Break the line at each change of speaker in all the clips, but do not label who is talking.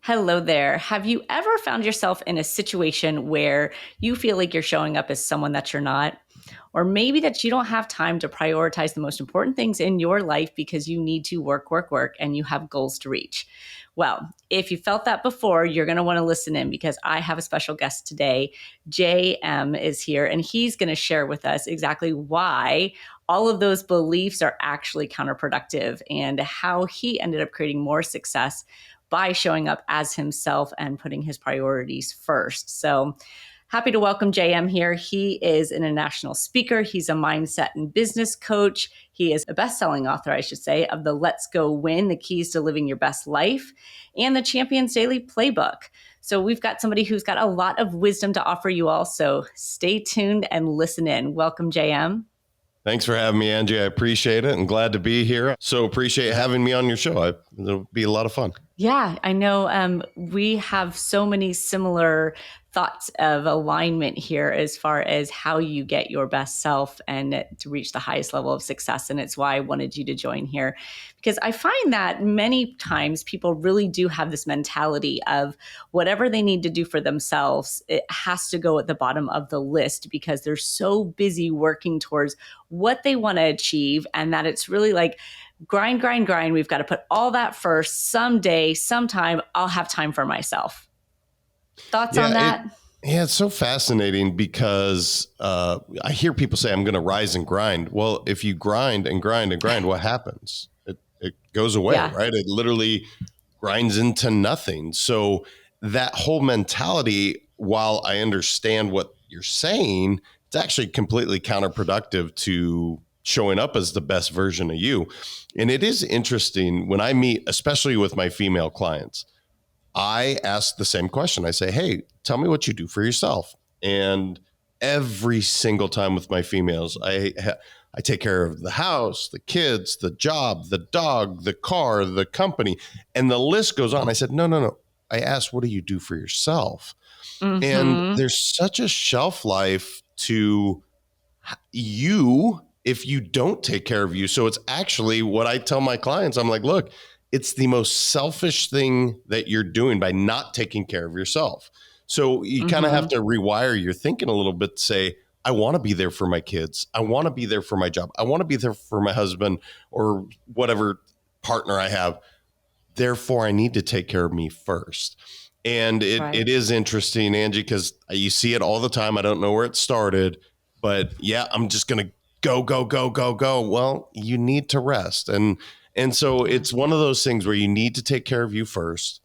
Hello there. Have you ever found yourself in a situation where you feel like you're showing up as someone that you're not? Or maybe that you don't have time to prioritize the most important things in your life because you need to work, and you have goals to reach? Well, if you felt that before, you're going to want to listen in because I have a special guest today. JM is here and he's going to share with us exactly why all of those beliefs are actually counterproductive and how he ended up creating more success by showing up as himself and putting his priorities first. So happy to welcome JM here. He is an international speaker. He's a mindset and business coach. He is a best-selling author, I should say, of the Let's Go Win, The Keys to Living Your Best Life, and the Champions Daily Playbook. So we've got somebody who's got a lot of wisdom to offer you all. So stay tuned and listen in. Welcome, JM.
Thanks for having me, Angie. I appreciate it and glad to be here. So appreciate having me on your show. It'll be a lot of fun.
Yeah, I know we have so many similar thoughts of alignment here as far as how you get your best self and to reach the highest level of success. And it's why I wanted you to join here, because I find that many times people really do have this mentality of whatever they need to do for themselves, it has to go at the bottom of the list because they're so busy working towards what they want to achieve, and that it's really like, grind. We've got to put all that first. Someday, sometime, I'll have time for myself. Thoughts on that?
It's so fascinating because I hear people say, I'm going to rise and grind. Well, if you grind, what happens? It goes away, right? It literally grinds into nothing. So that whole mentality, while I understand what you're saying, it's actually completely counterproductive to showing up as the best version of you. And it is interesting when I meet, especially with my female clients, I ask the same question. I say, hey, tell me what you do for yourself. And every single time with my females, I take care of the house, the kids, the job, the dog, the car, the company, and the list goes on. I said, no. I asked, what do you do for yourself? Mm-hmm. And there's such a shelf life to you if you don't take care of you. So it's actually what I tell my clients. I'm like, look, it's the most selfish thing that you're doing by not taking care of yourself. So you kind of have to rewire your thinking a little bit to say, I want to be there for my kids. I want to be there for my job. I want to be there for my husband or whatever partner I have. Therefore, I need to take care of me first. And it is interesting, Angie, because you see it all the time. I don't know where it started, but I'm just going to go. Well, you need to rest. And so it's one of those things where you need to take care of you first,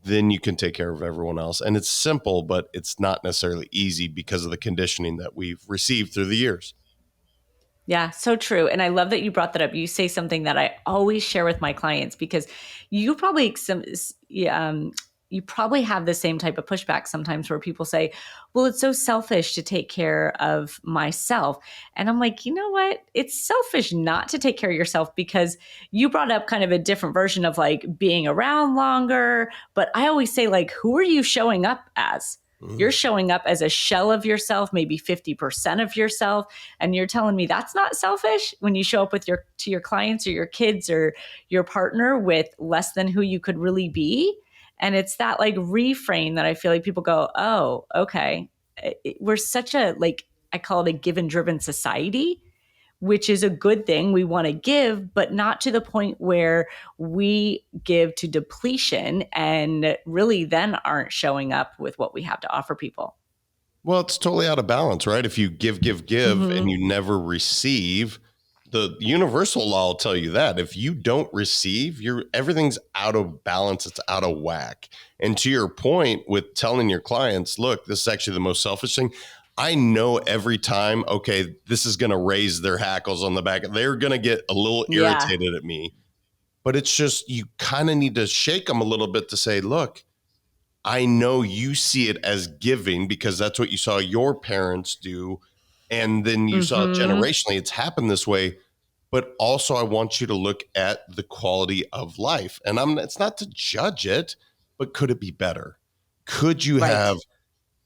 then you can take care of everyone else. And it's simple, but it's not necessarily easy because of the conditioning that we've received through the years.
Yeah, so true. And I love that you brought that up. You say something that I always share with my clients because you probably you probably have the same type of pushback sometimes where people say, well, it's so selfish to take care of myself. And I'm like, you know what? It's selfish not to take care of yourself because you brought up kind of a different version of like being around longer. But I always say, like, who are you showing up as? You're showing up as a shell of yourself, maybe 50% of yourself. And you're telling me that's not selfish when you show up with to your clients or your kids or your partner with less than who you could really be. And it's that like reframe that I feel like people go, oh, okay. We're such a, like, I call it a given driven society, which is a good thing. We want to give, but not to the point where we give to depletion and really then aren't showing up with what we have to offer people.
Well, it's totally out of balance, right? If you give, and you never receive, the universal law will tell you that if you don't receive, everything's out of balance. It's out of whack. And to your point with telling your clients, look, this is actually the most selfish thing. I know every time, okay, this is going to raise their hackles on the back. They're going to get a little irritated at me, but it's just, you kind of need to shake them a little bit to say, look, I know you see it as giving because that's what you saw your parents do. And then you saw generationally, it's happened this way, but also I want you to look at the quality of life. And it's not to judge it, but could it be better? Could you have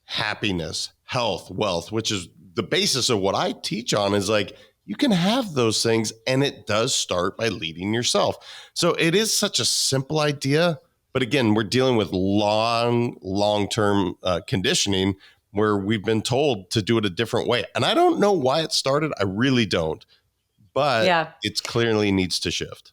happiness, health, wealth, which is the basis of what I teach on, is like, you can have those things. And it does start by leading yourself. So it is such a simple idea, But again, we're dealing with long-term conditioning where we've been told to do it a different way. And I don't know why it started. I really don't. But
Yeah.
it clearly needs to shift.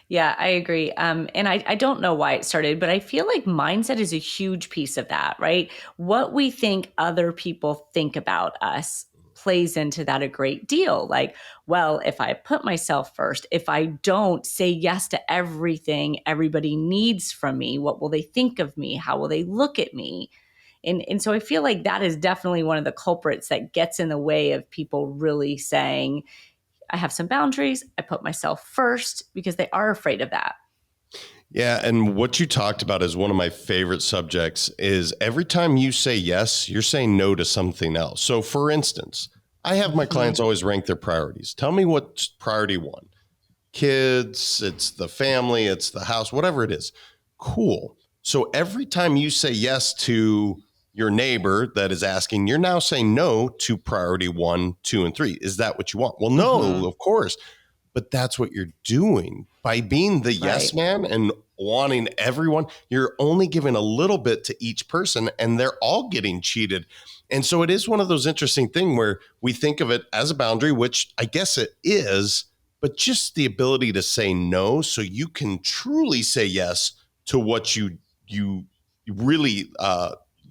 Yeah, I agree. And I don't know why it started, but I feel like mindset is a huge piece of that, right? What we think other people think about us plays into that a great deal. Like, well, if I put myself first, if I don't say yes to everything everybody needs from me, what will they think of me? How will they look at me? And so I feel like that is definitely one of the culprits that gets in the way of people really saying, I have some boundaries. I put myself first, because they are afraid of that.
Yeah. And what you talked about is one of my favorite subjects is every time you say yes, you're saying no to something else. So for instance, I have my
Mm-hmm.
clients always rank their priorities. Tell me what's priority one. Kids, it's the family, it's the house, whatever it is. Cool. So every time you say yes to your neighbor that is asking, you're now saying no to priority 1, 2, and 3. Is that what you want? Well, no,
Mm-hmm.
of course. But that's what you're doing by being the yes
Right.
man and wanting everyone. You're only giving a little bit to each person and they're all getting cheated. And so it is one of those interesting things where we think of it as a boundary, which I guess it is, but just the ability to say no so you can truly say yes to what you really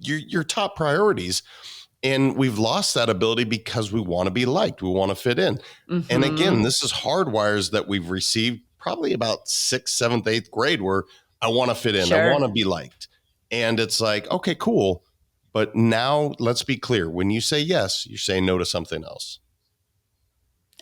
your top priorities. And we've lost that ability because we want to be liked. We want to fit in. And again,
Mm-hmm.
this is hardwires that we've received probably about sixth, seventh, eighth grade where I want to fit in. I want
Sure.
to be liked. And it's like, okay, cool. But now let's be clear. When you say yes, you're saying no to something else.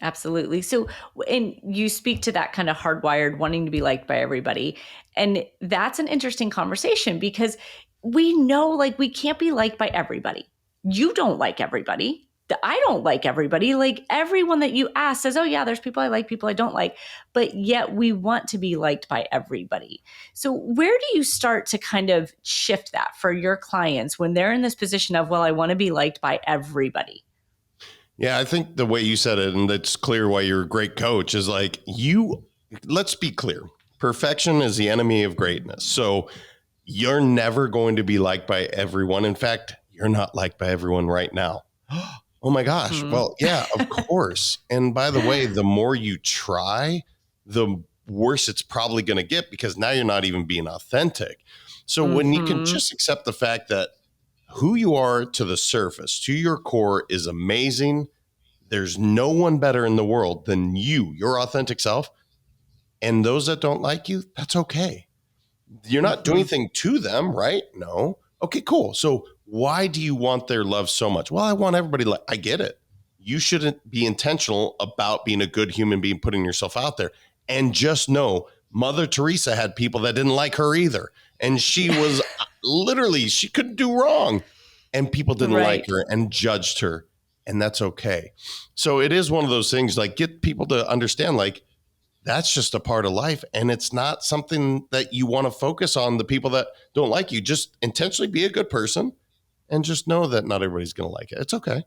Absolutely. So, and you speak to that kind of hardwired wanting to be liked by everybody. And that's an interesting conversation because we know like we can't be liked by everybody. You don't like everybody. I don't like everybody. Like everyone that you ask says, oh, yeah, there's people I like, people I don't like. But yet we want to be liked by everybody. So, where do you start to kind of shift that for your clients when they're in this position of, well, I want to be liked by everybody?
Yeah, I think the way you said it, and it's clear why you're a great coach, is like let's be clear. Perfection is the enemy of greatness. So you're never going to be liked by everyone. In fact, you're not liked by everyone right now. Oh my gosh.
Hmm.
Well, yeah, of course. And by the way, the more you try, the worse it's probably going to get because now you're not even being authentic. So when you can
Hmm.
just accept the fact that who you are to the surface, to your core is amazing. There's no one better in the world than you, your authentic self. And those that don't like you, that's okay. You're not doing
Hmm.
anything to them, right? No. Okay, cool. So why do you want their love so much? Well, I want everybody I get it. You shouldn't be intentional about being a good human being, putting yourself out there. And just know Mother Teresa had people that didn't like her either. And she was literally, she couldn't do wrong. And people didn't like
Right.
her and judged her. And that's okay. So it is one of those things like get people to understand, like, that's just a part of life. And it's not something that you want to focus on the people that don't like you. Just intentionally be a good person and just know that not everybody's going to like it. It's okay.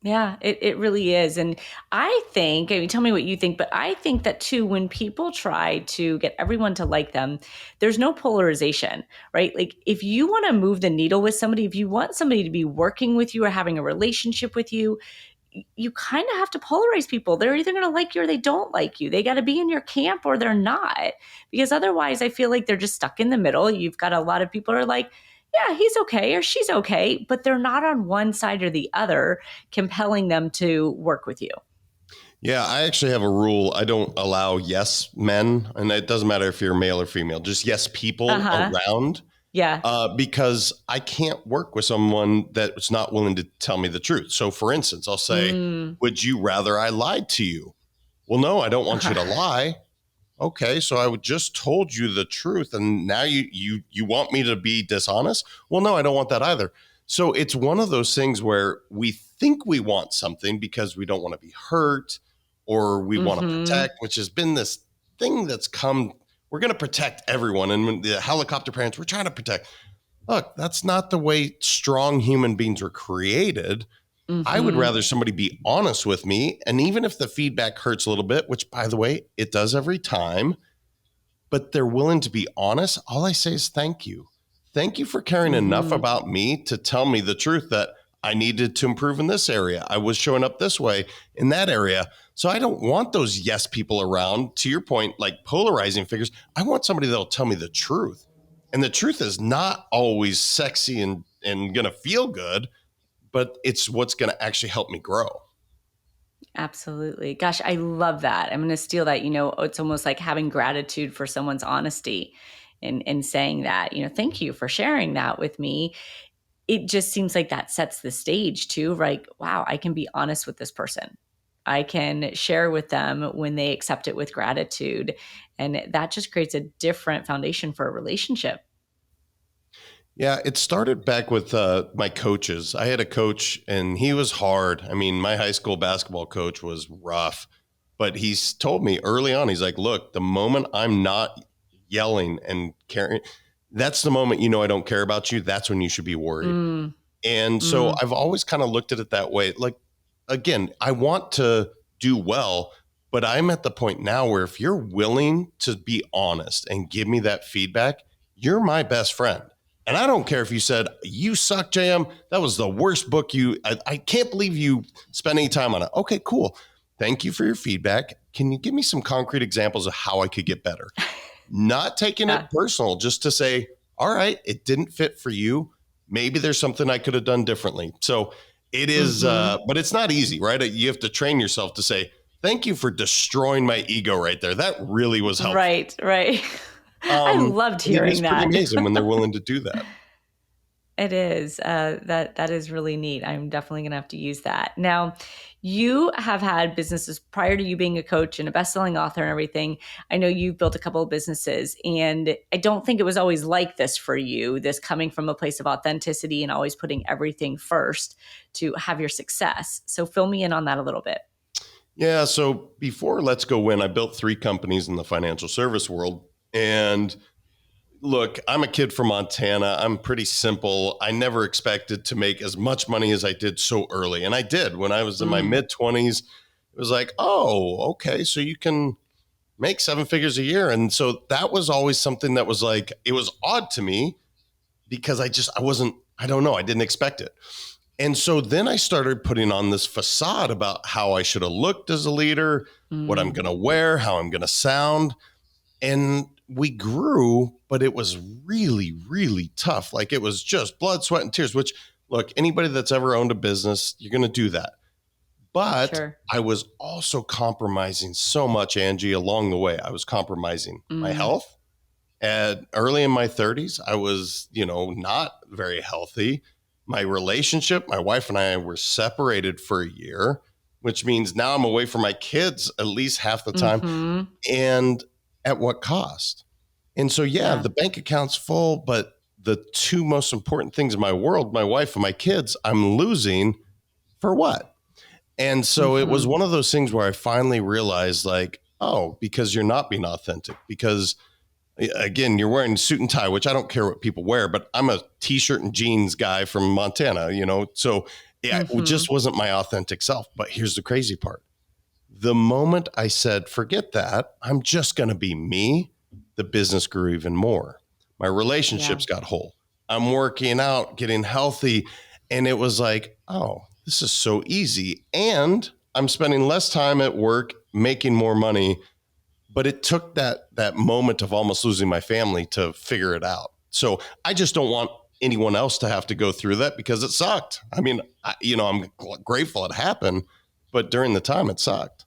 Yeah, it really is. And I think, I mean, tell me what you think, but I think that too, when people try to get everyone to like them, there's no polarization, right? Like if you want to move the needle with somebody, if you want somebody to be working with you or having a relationship with you, you kind of have to polarize people. They're either going to like you or they don't like you. They got to be in your camp or they're not. Because otherwise, I feel like they're just stuck in the middle. You've got a lot of people who are like, yeah, he's okay or she's okay, but they're not on one side or the other, compelling them to work with you.
Yeah, I actually have a rule. I don't allow yes men, and it doesn't matter if you're male or female, just yes
Uh
people
huh.
around,
Yeah.
because I can't work with someone that's not willing to tell me the truth. So, for instance, I'll say,
Mm.
would you rather I lied to you? Well, no, I don't want you to
Uh-huh.
lie. Okay, so I would just told you the truth, and now you want me to be dishonest? Well, no, I don't want that either. So it's one of those things where we think we want something because we don't want to be hurt or we want to
Mm-hmm.
protect, which has been this thing that's come. We're going to protect everyone, and when the helicopter parents, we're trying to protect. Look, that's not the way strong human beings were created. I would
Mm-hmm.
rather somebody be honest with me. And even if the feedback hurts a little bit, which by the way, it does every time, but they're willing to be honest, all I say is thank you. Thank you for caring enough
Mm-hmm.
about me to tell me the truth that I needed to improve in this area. I was showing up this way in that area. So I don't want those yes people around, to your point, like polarizing figures. I want somebody that'll tell me the truth. And the truth is not always sexy and going to feel good, but it's what's going to actually help me grow.
Absolutely. Gosh, I love that. I'm going to steal that. It's almost like having gratitude for someone's honesty and saying that, thank you for sharing that with me. It just seems like that sets the stage too. Like, wow, I can be honest with this person. I can share with them when they accept it with gratitude. And that just creates a different foundation for a relationship.
Yeah, it started back with my coaches. I had a coach and he was hard. I mean, my high school basketball coach was rough, but he's told me early on, he's like, look, the moment I'm not yelling and caring, that's the moment I don't care about you. That's when you should be worried.
Mm,
And so
mm,
I've always kind of looked at it that way. Like, again, I want to do well, but I'm at the point now where if you're willing to be honest and give me that feedback, you're my best friend. And I don't care if you said, you suck, JM. That was the worst book I can't believe you spent any time on it. Okay, cool. Thank you for your feedback. Can you give me some concrete examples of how I could get better? Not taking it
yeah.
personal, just to say, all right, it didn't fit for you. Maybe there's something I could have done differently. So it is,
Mm-hmm.
but it's not easy, right? You have to train yourself to say, thank you for destroying my ego right there. That really was helpful.
Right, right. I loved
But it is
hearing
pretty
that.
amazing when they're willing to do that.
It is. That is really neat. I'm definitely going to have to use that. Now, you have had businesses prior to you being a coach and a best-selling author and everything. I know you've built a couple of businesses, and I don't think it was always like this for you, this coming from a place of authenticity and always putting everything first to have your success. So fill me in on that a little bit.
Yeah. So before Let's Go Win, I built 3 companies in the financial service world. And look, I'm a kid from Montana. I'm pretty simple. I never expected to make as much money as I did so early. And I did when I was in my
Mm,
mid 20s. It was like, oh, okay. So you can make 7 figures a year. And so that was always something that was like, it was odd to me because I don't know, I didn't expect it. And so then I started putting on this facade about how I should have looked as a leader, what I'm
mm,
going to wear, how I'm going to sound. And we grew, but it was really, really tough. Like it was just blood, sweat, and tears, which, look, anybody that's ever owned a business, you're going to do that. But
sure.
I was also compromising so much, Angie, along the way. I was compromising my
Mm,
health. And early in my 30s, I was, not very healthy. My relationship, my wife and I were separated for a year, which means now I'm away from my kids at least half the time.
mm-hmm.
And at what cost? And so, yeah,
Yeah.
the bank account's full, but the 2 most important things in my world, my wife and my kids, I'm losing for what? And so it was
Mm-hmm.
one of those things where I finally realized, like, oh, because you're not being authentic, because again, you're wearing a suit and tie, which I don't care what people wear, but I'm a t-shirt and jeans guy from Montana, so yeah, it
Mm-hmm.
just wasn't my authentic self. But here's the crazy part. The moment I said, forget that, I'm just going to be me, the business grew even more. My
Yeah.
relationships got whole. I'm working out, getting healthy. And it was like, oh, this is so easy. And I'm spending less time at work, making more money. But it took that moment of almost losing my family to figure it out. So I just don't want anyone else to have to go through that because it sucked. I mean, I'm grateful it happened, but during the time it sucked.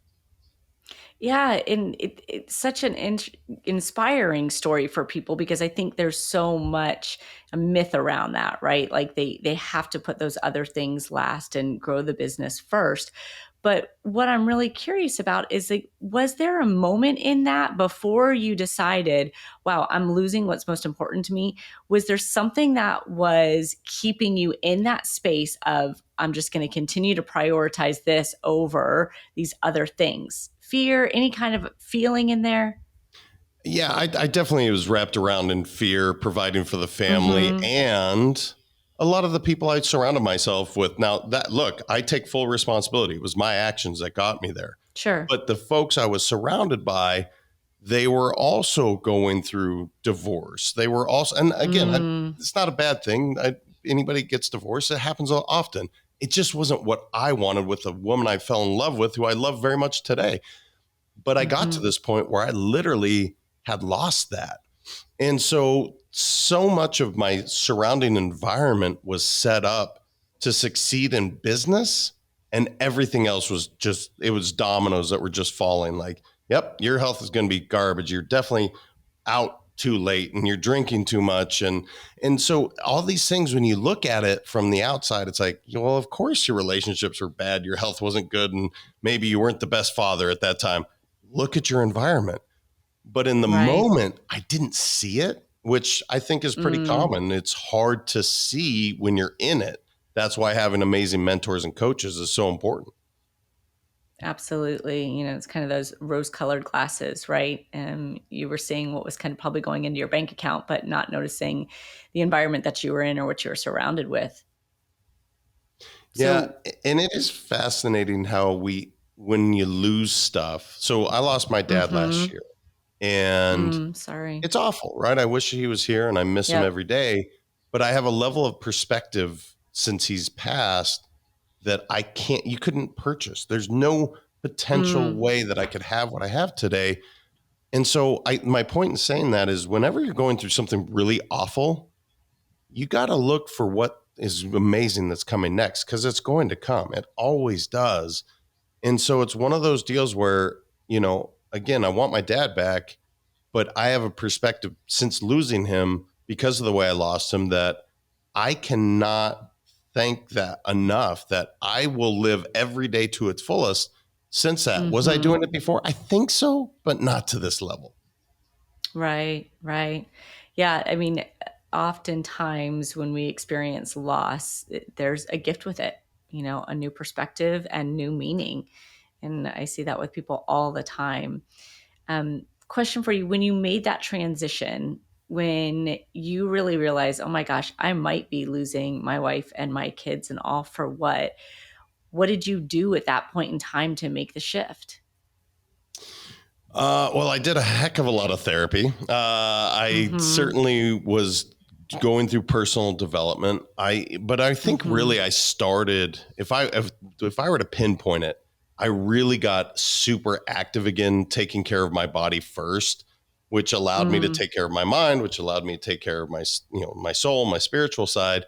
Yeah, and it's such an inspiring story for people because I think there's so much a myth around that, right? Like they have to put those other things last and grow the business first. But what I'm really curious about is like, was there a moment in that before you decided, wow, I'm losing what's most important to me? Was there something that was keeping you in that space of, I'm just going to continue to prioritize this over these other things? Fear, any kind of feeling in there?
Yeah, I definitely was wrapped around in fear, providing for the family,
Mm-hmm.
and a lot of the people I surrounded myself with. Now, that look, I take full responsibility. It was my actions that got me there.
Sure.
But the folks I was surrounded by, they were also going through divorce. They were also, and again,
Mm,
it's not a bad thing. Anybody gets divorced, it happens often. It just wasn't what I wanted with a woman I fell in love with, who I love very much today. But I got to
mhm.
this point where I literally had lost that. And so much of my surrounding environment was set up to succeed in business, and everything else was just, it was dominoes that were just falling. Like, yep, your health is going to be garbage. You're definitely out too late and you're drinking too much. And so all these things, when you look at it from the outside, it's like, well, of course your relationships were bad. Your health wasn't good. And maybe you weren't the best father at that time. Look at your environment. But in the
Right.
moment, I didn't see it, which I think is pretty
Mm,
common. It's hard to see when you're in it. That's why having amazing mentors and coaches is so important.
absolutely. It's kind of those rose-colored glasses, right? And you were seeing what was kind of probably going into your bank account, but not noticing the environment that you were in or what you were surrounded with.
Yeah.
So,
And it is fascinating how when you lose stuff. So I lost my dad last
mhm.
year, and
Sorry.
it's awful, right? I wish he was here and I miss him
Yep.
every day. But I have a level of perspective since he's passed that you couldn't purchase. There's no potential
Mm,
way that I could have what I have today. And so my point in saying that is, whenever you're going through something really awful, you got to look for what is amazing that's coming next, because it's going to come. It always does. And so it's one of those deals where, again, I want my dad back, but I have a perspective since losing him, because of the way I lost him, that I cannot thank that enough, that I will live every day to its fullest since that. Was I
mhm.
doing it before? I think so, but not to this level.
Right, right. Yeah, I mean, oftentimes when we experience loss, there's a gift with it, a new perspective and new meaning. And I see that with people all the time. Question for you: when you made that transition, when you really realized, oh my gosh, I might be losing my wife and my kids and all for what did you do at that point in time to make the shift?
Well, I did a heck of a lot of therapy. I
Mm-hmm.
certainly was going through personal development. But I think
Mm-hmm.
really I started. If I were to pinpoint it, I really got super active again, taking care of my body first, which allowed me to
Mm,
take care of my mind, which allowed me to take care of my soul, my spiritual side,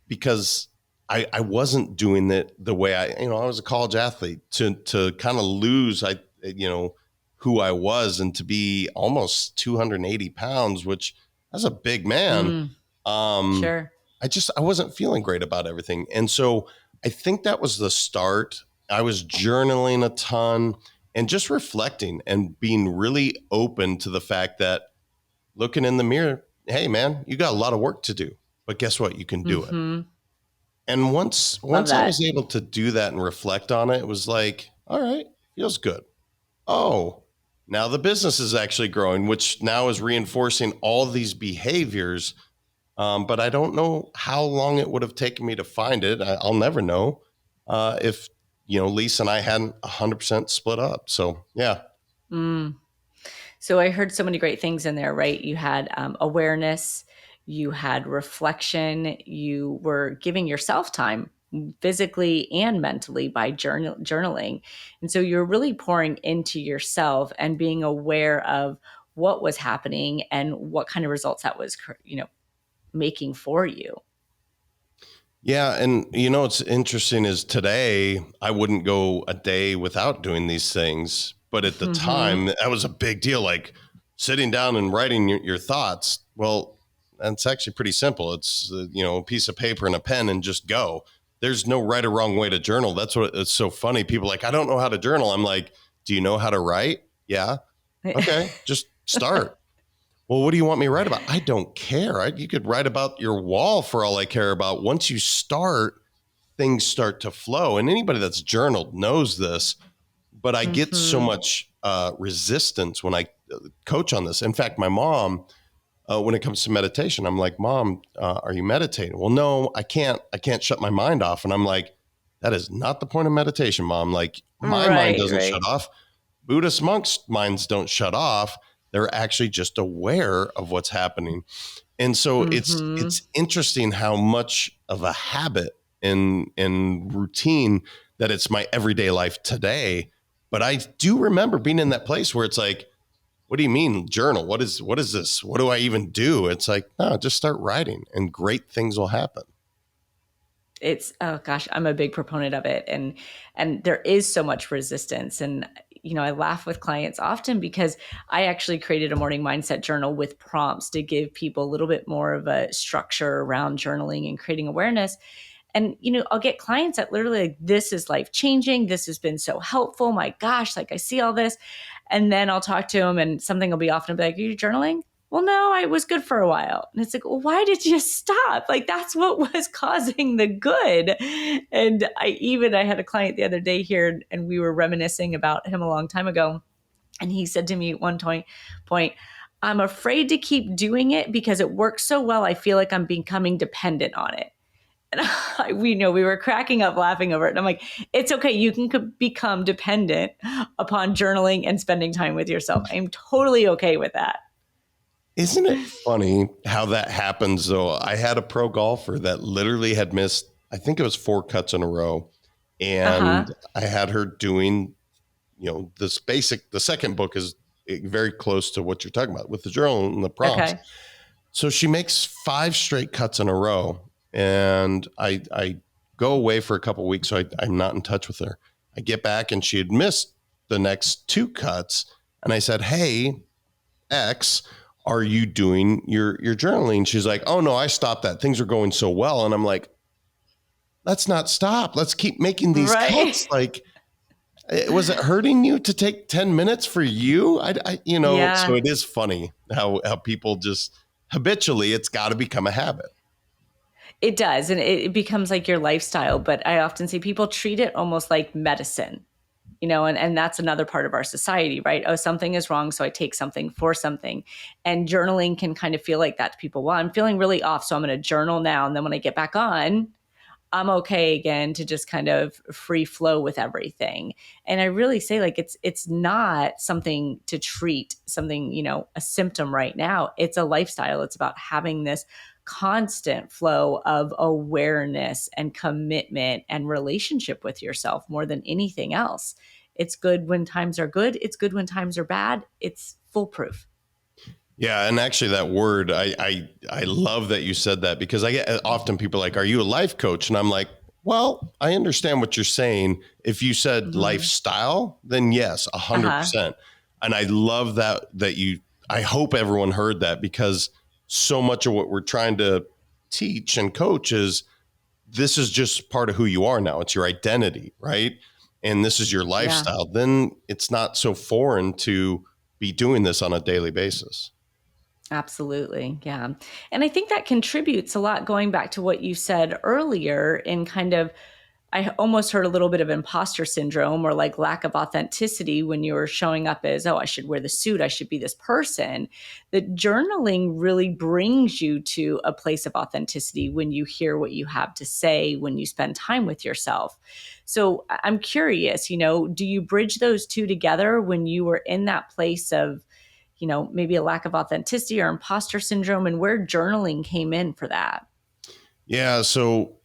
because I wasn't doing it the way I was a college athlete, to kind of lose, who I was, and to be almost 280 pounds, which, as a big man,
mm,
um,
sure.
I wasn't feeling great about everything. And so I think that was the start. I was journaling a ton and just reflecting and being really open to the fact that, looking in the mirror, hey man, you got a lot of work to do, but guess what? You can do it.
Mm-hmm.
And once
Love
once I
that.
was able to do that and reflect on it, it was like, all right, feels good. Oh, now the business is actually growing, which now is reinforcing all these behaviors. But I don't know how long it would have taken me to find it. I'll never know, if Lisa and I hadn't 100% split up. So yeah.
Mm. So I heard so many great things in there, right? You had awareness, you had reflection, you were giving yourself time physically and mentally by journaling. And so you're really pouring into yourself and being aware of what was happening and what kind of results that was, making for you.
Yeah, and what's interesting is, today I wouldn't go a day without doing these things, but at the
Hmm.
time that was a big deal. Like, sitting down and writing your thoughts. Well, that's actually pretty simple. It's a piece of paper and a pen, and just go. There's no right or wrong way to journal. That's what it's so funny. People are like, I don't know how to journal. I'm like, do you know how to write? Yeah. Okay, just start. Well, what do you want me to write about? I don't care. You could write about your wall for all I care about. Once you start, things start to flow. And anybody that's journaled knows this, but I get so
Hmm.
much resistance when I coach on this. In fact, my mom, when it comes to meditation, I'm like, Mom, are you meditating? Well, no, I can't. I can't shut my mind off. And I'm like, that is not the point of meditation, Mom. Like, my mind
Right,
doesn't shut
right.
off. Buddhist monks' minds don't shut off. They're actually just aware of what's happening. And so it's interesting how much of a habit and routine that it's my everyday life today. But I do remember being in that place where it's like, what do you mean journal? What is this? What do I even do? It's like, no, just start writing and great things will happen.
It's, oh gosh, I'm a big proponent of it. And there is so much resistance. And, I laugh with clients often because I actually created a morning mindset journal with prompts to give people a little bit more of a structure around journaling and creating awareness. And, I'll get clients that literally like, this is life changing. This has been so helpful. My gosh, like I see all this. And then I'll talk to them and something will be off and I'll be like, are you journaling? Well, no, I was good for a while. And it's like, well, why did you stop? Like, that's what was causing the good. And I had a client the other day here and we were reminiscing about him a long time ago. And he said to me at one point, I'm afraid to keep doing it because it works so well. I feel like I'm becoming dependent on it. And we were cracking up laughing over it. And I'm like, it's okay. You can become dependent upon journaling and spending time with yourself. I'm totally okay with that.
Isn't it funny how that happens though? I had a pro golfer that literally had missed, I think it was 4 cuts in a row. And I had her doing, the second book is very close to what you're talking about with the journal and the prompts.
Okay.
So she makes 5 straight cuts in a row. And I go away for a couple of weeks. So I'm not in touch with her. I get back and she had missed the next 2 cuts. And I said, hey, X, are you doing your journaling? She's like, oh no, I stopped that. Things are going so well. And I'm like, let's not stop. Let's keep making these cuts. Like, was it hurting you to take 10 minutes for you? So it is funny how people just habitually, it's got to become a habit.
It does. And it becomes like your lifestyle. But I often see people treat it almost like medicine, and that's another part of our society, right? Oh, something is wrong. So I take something for something. And journaling can kind of feel like that to people. Well, I'm feeling really off. So I'm going to journal now. And then when I get back on, I'm okay again to just kind of free flow with everything. And I really say like, it's not something to treat something, a symptom right now. It's a lifestyle. It's about having this constant flow of awareness and commitment and relationship with yourself more than anything else. It's good when times are good. It's good when times are bad. It's foolproof.
Yeah. And actually that word, I love that you said that because I get often people like, are you a life coach? And I'm like, well, I understand what you're saying. If you said lifestyle, then yes, 100%. And I love that I hope everyone heard that because so much of what we're trying to teach and coach is this is just part of who you are now. It's your identity, right? And this is your lifestyle. Yeah. Then it's not so foreign to be doing this on a daily basis.
Absolutely. Yeah. And I think that contributes a lot going back to what you said earlier in kind of, I almost heard a little bit of imposter syndrome or like lack of authenticity when you were showing up as, oh, I should wear the suit. I should be this person. That journaling really brings you to a place of authenticity when you hear what you have to say, when you spend time with yourself. So I'm curious, do you bridge those two together when you were in that place of, maybe a lack of authenticity or imposter syndrome and where journaling came in for that?
Yeah. So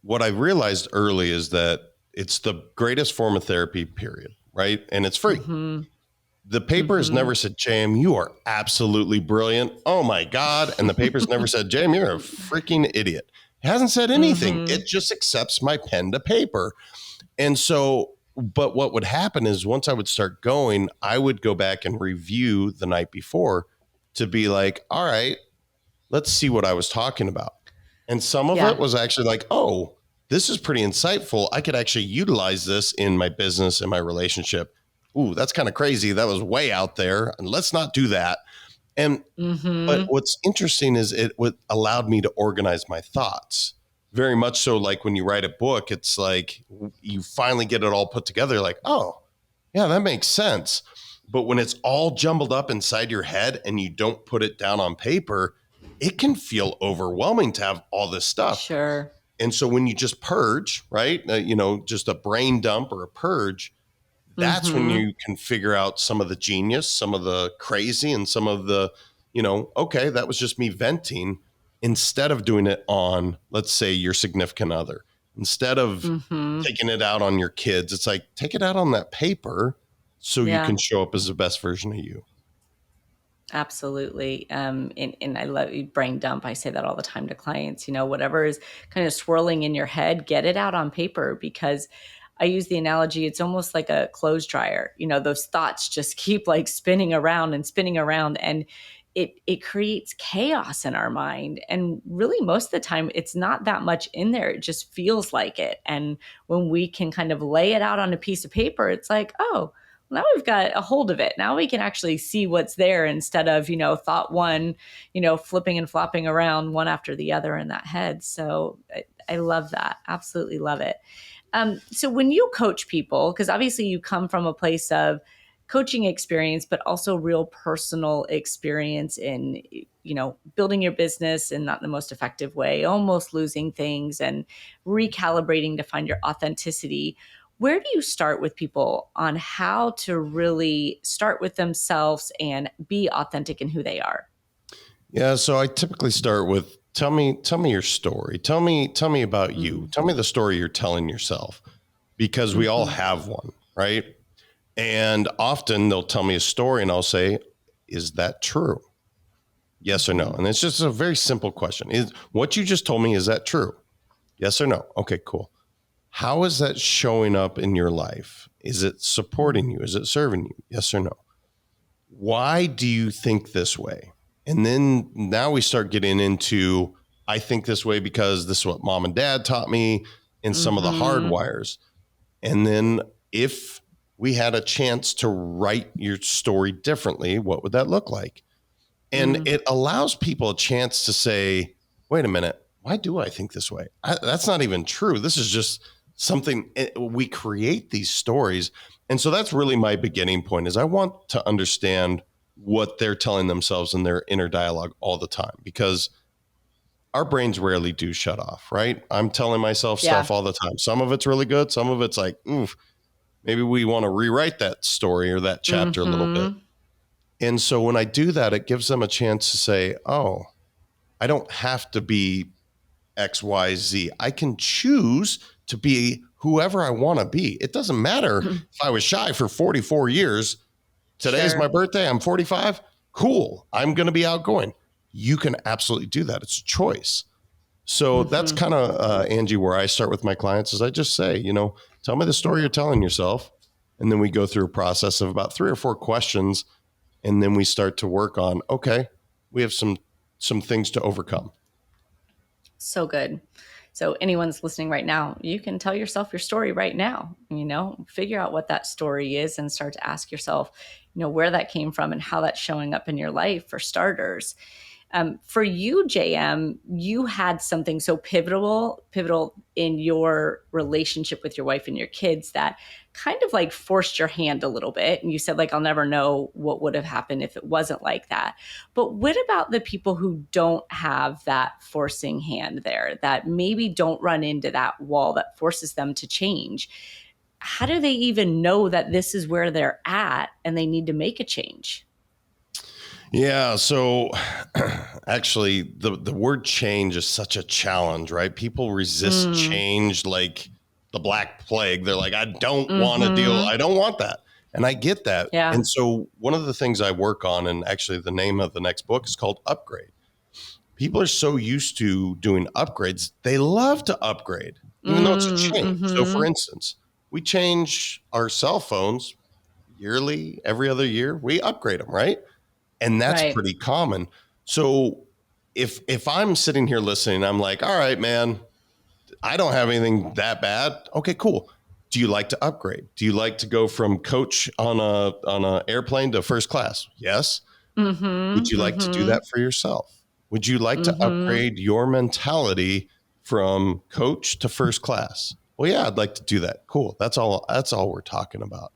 what I realized early is that it's the greatest form of therapy, period. Right. And it's free. The paper has never said, JM, you are absolutely brilliant. Oh my God. And the paper's never said, JM, you're a freaking idiot. It hasn't said anything. It just accepts my pen to paper. And so, but what would happen is once I would start going, I would go back and review the night before to be like, all right, let's see what I was talking about. And some of it was actually like, oh, this is pretty insightful. I could actually utilize this in my business and my relationship. Ooh, that's kind of crazy. That was way out there. And let's not do that. And but what's interesting is it allowed me to organize my thoughts. Very much so, like when you write a book, it's like you finally get it all put together, like, oh, yeah, that makes sense. But when it's all jumbled up inside your head and you don't put it down on paper, it can feel overwhelming to have all this stuff.
Sure.
And so when you just purge, right, just a brain dump or a purge, That's when
Mm-hmm.
you can figure out some of the genius, some of the crazy, and some of the, okay, that was just me venting, instead of doing it on, let's say, your significant other. Instead of
Mm-hmm.
taking it out on your kids, it's like, take it out on that paper so you
Yeah.
can show up as the best version of you.
Absolutely. And I love you brain dump. I say that all the time to clients, whatever is kind of swirling in your head, get it out on paper, because I use the analogy, it's almost like a clothes dryer. Those thoughts just keep like spinning around and spinning around, and it creates chaos in our mind. And really most of the time it's not that much in there. It just feels like it. And when we can kind of lay it out on a piece of paper, it's like, oh, now we've got a hold of it. Now we can actually see what's there, instead of, thought one, flipping and flopping around one after the other in that head. So I love that. Absolutely love it. So when you coach people, because obviously you come from a place of coaching experience, but also real personal experience in, building your business in not the most effective way, almost losing things and recalibrating to find your authenticity. Where do you start with people on how to really start with themselves and be authentic in who they are?
Yeah, so I typically start with, tell me your story. Tell me about you.
Mm-hmm.
Tell me the story you're telling yourself, because we all
Mm-hmm.
have one, right? And often they'll tell me a story and I'll say, is that true? Yes or no?
Mm-hmm.
And it's just a very simple question. Is what you just told me, is that true? Yes or no? Okay, cool. How is that showing up in your life? Is it supporting you? Is it serving you? Yes or no? Why do you think this way? And then now we start getting into, I think this way because this is what mom and dad taught me, and some of the hard
Mm-hmm.
wires. And then if we had a chance to write your story differently, what would that look like? And
Mm.
it allows people a chance to say, wait a minute, why do I think this way? That's not even true. This is just something we create these stories. And so that's really my beginning point, is I want to understand what they're telling themselves in their inner dialogue all the time, because our brains rarely do shut off, right? I'm telling myself
Yeah.
stuff all the time. Some of it's really good. Some of it's like, oof, maybe we want to rewrite that story or that chapter a little bit.
Mm-hmm.
And so when I do that, it gives them a chance to say, oh, I don't have to be X, Y, Z. I can choose to be whoever I want to be. It doesn't matter if I was shy for 44 years. Today's my
Sure.
birthday. I'm 45. Cool. I'm going to be outgoing. You can absolutely do that. It's a choice. So that's
Mm-hmm.
kind of, Angie, where I start with my clients is I just say, tell me the story you're telling yourself. And then we go through a process of about 3 or 4 questions. And then we start to work on, okay, we have some things to overcome.
So good. So anyone's listening right now, you can tell yourself your story right now, figure out what that story is and start to ask yourself, where that came from and how that's showing up in your life, for starters. For you, JM, you had something so pivotal in your relationship with your wife and your kids that kind of like forced your hand a little bit. And you said, like, I'll never know what would have happened if it wasn't like that. But what about the people who don't have that forcing hand there, that maybe don't run into that wall that forces them to change? How do they even know that this is where they're at and they need to make a change?
Yeah. So actually, the word change is such a challenge, right? People resist
Mm.
change like the Black Plague. They're like, I don't want to deal.
Mm-hmm.
I don't want that. And I get that.
Yeah.
And so one of the things I work on, and actually the name of the next book is called Upgrade. People are so used to doing upgrades. They love to upgrade, even though it's a change. So for
Mm-hmm.
instance, we change our cell phones yearly, every other year, we upgrade them, right? And that's
Right.
pretty common. So if I'm sitting here listening, I'm like, all right, man, I don't have anything that bad. Okay, cool. Do you like to upgrade? Do you like to go from coach on a airplane to first class? Yes. Would
Mm-hmm.
you like to do
Mm-hmm.
that for yourself? Would you like to
Mm-hmm.
upgrade your mentality from coach to first class? Well, yeah, I'd like to do that. Cool. That's all we're talking about.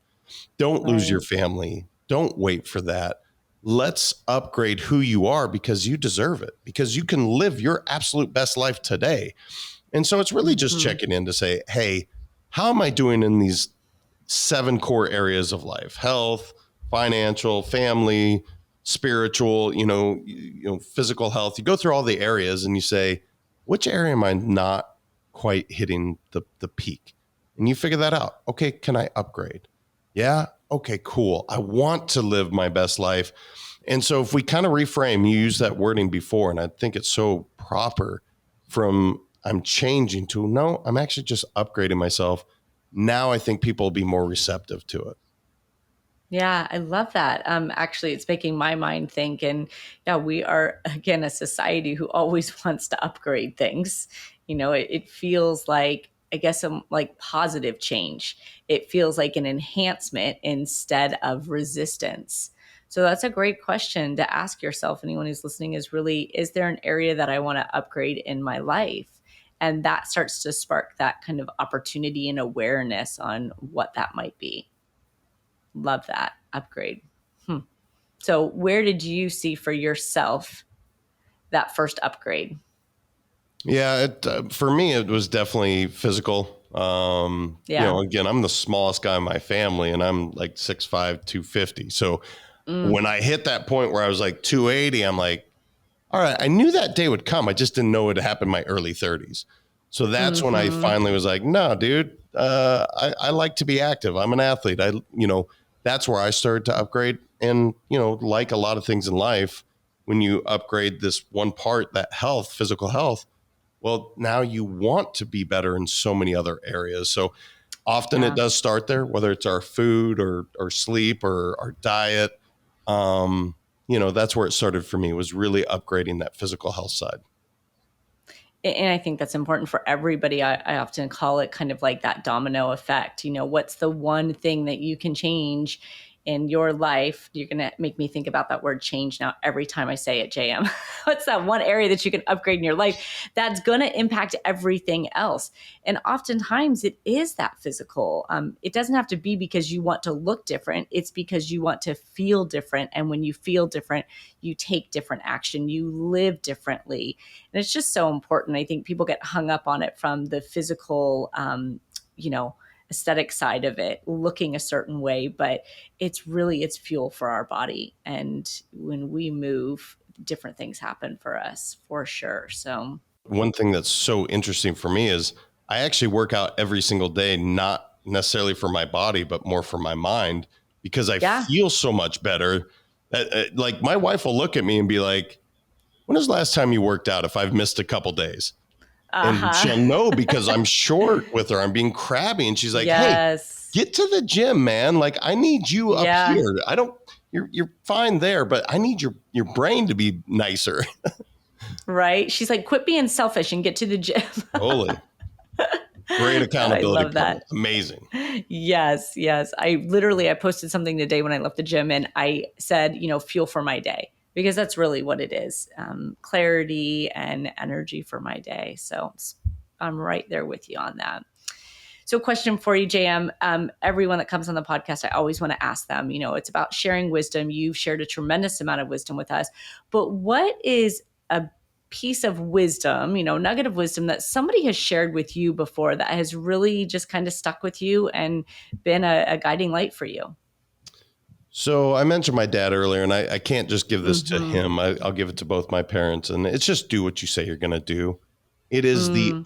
Don't lose your
Right.
family. Don't wait for that. Let's upgrade who you are, because you deserve it, because you can live your absolute best life today. And so it's really just
Mm-hmm.
checking in to say, hey, how am I doing in these 7 core areas of life: health, financial, family, spiritual, physical health. You go through all the areas and you say, which area am I not quite hitting the peak? And you figure that out. Okay, can I upgrade? Yeah. Okay, cool. I want to live my best life. And so if we kind of reframe, you used that wording before, and I think it's so proper, from I'm changing to no, I'm actually just upgrading myself. Now I think people will be more receptive to it.
Yeah, I love that. Actually, it's making my mind think. And yeah, we are, again, a society who always wants to upgrade things. It feels like, I guess, like positive change. It feels like an enhancement instead of resistance. So that's a great question to ask yourself. Anyone who's listening is there an area that I want to upgrade in my life? And that starts to spark that kind of opportunity and awareness on what that might be. Love that upgrade. So, where did you see for yourself that first upgrade?
Yeah, for me, it was definitely physical.
Yeah.
Again, I'm the smallest guy in my family, and I'm like 6'5", 250. So
Mm.
when I hit that point where I was like 280, I'm like, all right, I knew that day would come. I just didn't know it would happen in my early 30s. So that's when I
Mm-hmm.
finally was like, no, dude, I like to be active. I'm an athlete. That's where I started to upgrade. And, like a lot of things in life, when you upgrade this one part, that health, physical health, well, now you want to be better in so many other areas. So often it
Yeah.
does start there, whether it's our food or sleep or our diet. That's where it started for me, was really upgrading that physical health side.
And I think that's important for everybody. I often call it kind of like that domino effect. What's the one thing that you can change in your life? You're going to make me think about that word change now every time I say it, JM. What's that one area that you can upgrade in your life that's going to impact everything else? And oftentimes it is that physical. It doesn't have to be because you want to look different. It's because you want to feel different. And when you feel different, you take different action, you live differently. And it's just so important. I think people get hung up on it from the physical, aesthetic side of it, looking a certain way, but it's fuel for our body. And when we move, different things happen for us, for sure. So
One thing that's so interesting for me is I actually work out every single day, not necessarily for my body, but more for my mind, because I
yeah.
feel so much better. Like my wife will look at me and be like, when was the last time you worked out if I've missed a couple days? And
Uh-huh.
she'll know because I'm short with her. I'm being crabby. And she's like, hey,
Yes.
get to the gym, man. Like I need you up
Yeah.
here. You're fine there, but I need your brain to be nicer.
Right. She's like, quit being selfish and get to the gym.
Totally. Great
I
accountability
love
partner.
that.
Amazing.
Yes, yes. I posted something today when I left the gym, and I said, fuel for my day, because that's really what it is. Clarity and energy for my day. So I'm right there with you on that. So, question for you, JM. Everyone that comes on the podcast, I always want to ask them, it's about sharing wisdom. You've shared a tremendous amount of wisdom with us, but what is a piece of wisdom, nugget of wisdom that somebody has shared with you before that has really just kind of stuck with you and been a guiding light for you?
So I mentioned my dad earlier, and I can't just give this to
Mm-hmm.
him. I'll give it to both my parents, and it's just do what you say you're going to do. It is the
Mm,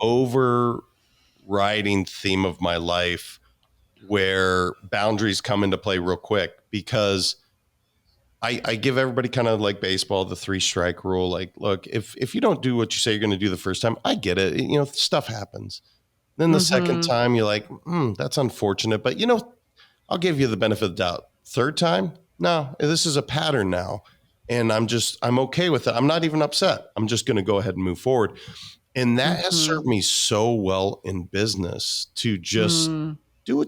overriding theme of my life, where boundaries come into play real quick, because I give everybody kind of like baseball, the 3-strike rule. Like, look, if you don't do what you say you're going to do the first time, I get it. Stuff happens. Then the second
mm-hmm.
time you're like, that's unfortunate, but I'll give you the benefit of the doubt. Third time, no, this is a pattern now. And I'm okay with it. I'm not even upset. I'm just going to go ahead and move forward. And that has
Mm-hmm.
served me so well in business, to just
Mm,
do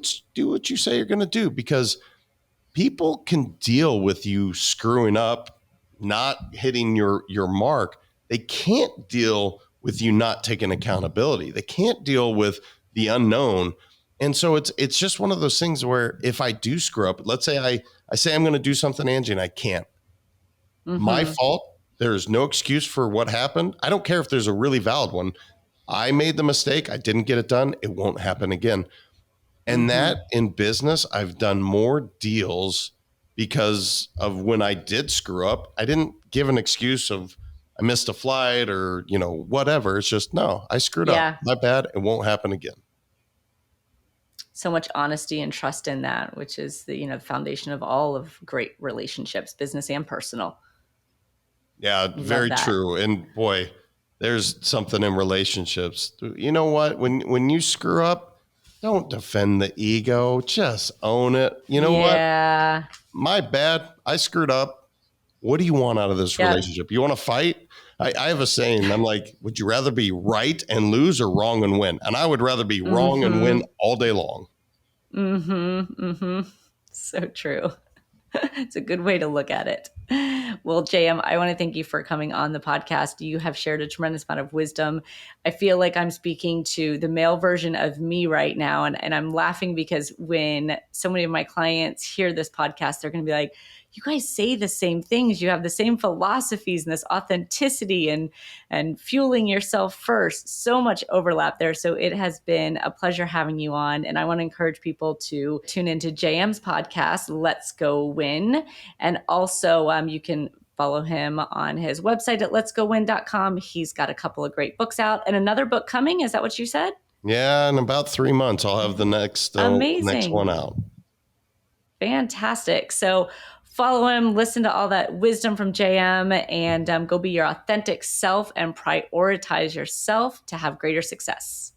what you say you're going to do, because people can deal with you screwing up, not hitting your mark. They can't deal with you not taking accountability. They can't deal with the unknown. And so it's just one of those things where if I do screw up, let's say I say I'm going to do something, Angie, and I can't. My
mm-hmm.
fault. There's no excuse for what happened. I don't care if there's a really valid one. I made the mistake. I didn't get it done. It won't happen again. And that in business, I've done more deals because of when I did screw up. I didn't give an excuse of I missed a flight or, whatever. It's just, no, I screwed up.
Yeah.
My bad. It won't happen again.
So much honesty and trust in that, which is the foundation of all of great relationships, business and personal.
Yeah,
Love
very
that.
true. And boy, there's something in relationships. You know what? When you screw up, don't defend the ego. Just own it. You know what?
Yeah.
My bad. I screwed up. What do you want out of this
Yeah.
relationship? You want to fight? I have a saying. I'm like, would you rather be right and lose or wrong and win? And I would rather be wrong and win all day long.
So true. It's a good way to look at it. Well, JM, I want to thank you for coming on the podcast. You have shared a tremendous amount of wisdom. I feel like I'm speaking to the male version of me right now. And I'm laughing because when so many of my clients hear this podcast, they're going to be like, you guys say the same things. You have the same philosophies and this authenticity and fueling yourself first. So much overlap there. So it has been a pleasure having you on. And I want to encourage people to tune into JM's podcast, Let's Go Win. And also you can follow him on his website at letsgowin.com. He's got a couple of great books out and another book coming. Is that what you said?
Yeah, in about 3 months, I'll have the next
Amazing.
one out.
Fantastic. So follow him, listen to all that wisdom from JM, and go be your authentic self and prioritize yourself to have greater success.